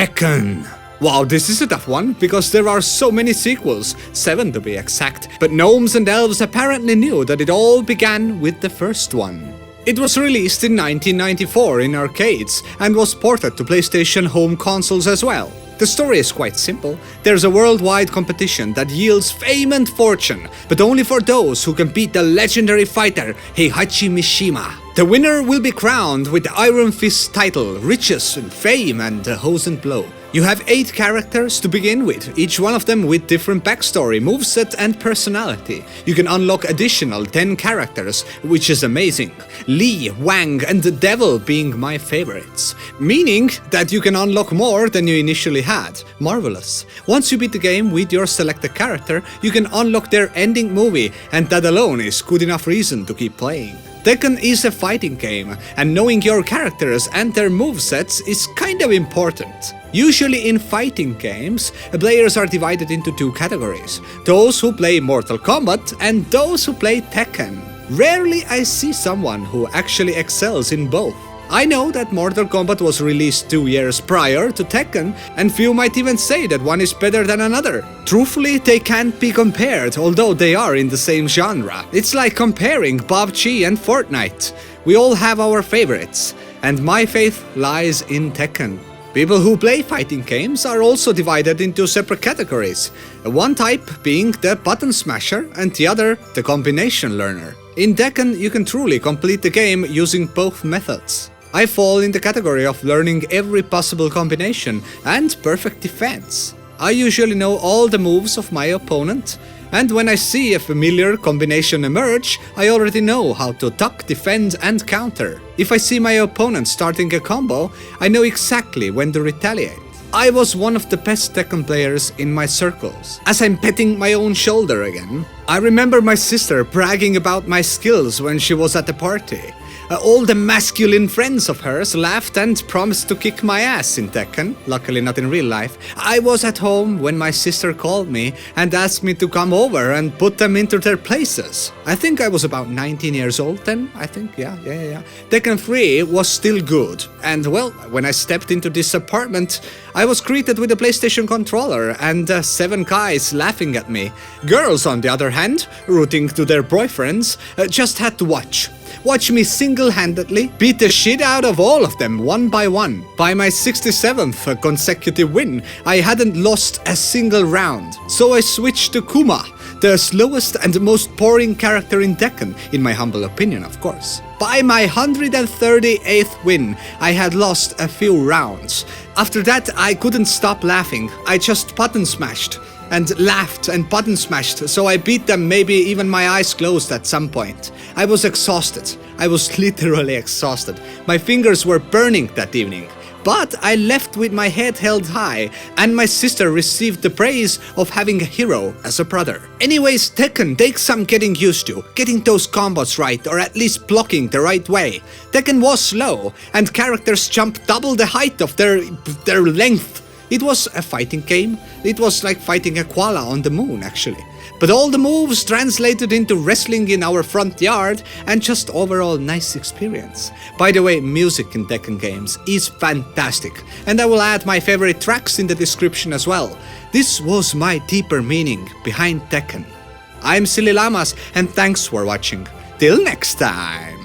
Tekken. Wow, this is a tough one, because there are so many sequels, 7 to be exact, but gnomes and elves apparently knew that it all began with the first one. It was released in 1994 in arcades, and was ported to PlayStation home consoles as well. The story is quite simple. There's a worldwide competition that yields fame and fortune, but only for those who can beat the legendary fighter Heihachi Mishima. The winner will be crowned with the Iron Fist title, riches and fame and a hose and blow. You have 8 characters to begin with, each one of them with different backstory, moveset and personality. You can unlock additional 10 characters, which is amazing. Lee, Wang and the Devil being my favorites. Meaning that you can unlock more than you initially had. Marvelous. Once you beat the game with your selected character, you can unlock their ending movie, and that alone is good enough reason to keep playing. Tekken is a fighting game, and knowing your characters and their movesets is kind of important. Usually in fighting games, players are divided into 2 categories. Those who play Mortal Kombat and those who play Tekken. Rarely I see someone who actually excels in both. I know that Mortal Kombat was released 2 years prior to Tekken, and few might even say that one is better than another. Truthfully, they can't be compared, although they are in the same genre. It's like comparing PUBG and Fortnite. We all have our favorites, and my faith lies in Tekken. People who play fighting games are also divided into separate categories, one type being the button smasher and the other the combination learner. In Tekken, you can truly complete the game using both methods. I fall in the category of learning every possible combination and perfect defense. I usually know all the moves of my opponent, and when I see a familiar combination emerge, I already know how to duck, defend and counter. If I see my opponent starting a combo, I know exactly when to retaliate. I was one of the best Tekken players in my circles. As I'm petting my own shoulder again, I remember my sister bragging about my skills when she was at the party. All the masculine friends of hers laughed and promised to kick my ass in Tekken, luckily not in real life. I was at home when my sister called me and asked me to come over and put them into their places. I think I was about 19 years old then, yeah. Tekken 3 was still good, and well, when I stepped into this apartment, I was greeted with a PlayStation controller and 7 guys laughing at me. Girls, on the other hand, rooting to their boyfriends, just had to watch. Watch me single-handedly beat the shit out of all of them one by one. By my 67th consecutive win, I hadn't lost a single round. So I switched to KUMA, the slowest and most boring character in Tekken, in my humble opinion of course. By my 138th win, I had lost a few rounds. After that, I couldn't stop laughing. I just button smashed and laughed and button smashed, so I beat them, maybe even my eyes closed at some point. I was exhausted. I was literally exhausted. My fingers were burning that evening. But I left with my head held high, and my sister received the praise of having a hero as a brother. Anyways, Tekken takes some getting used to, getting those combos right, or at least blocking the right way. Tekken was slow, and characters jump double the height of their length. It was a fighting game. It was like fighting a koala on the moon, actually. But all the moves translated into wrestling in our front yard, and just overall nice experience. By the way, music in Tekken games is fantastic, and I will add my favorite tracks in the description as well. This was my deeper meaning behind Tekken. I'm SillyLlamaz, and thanks for watching. Till next time!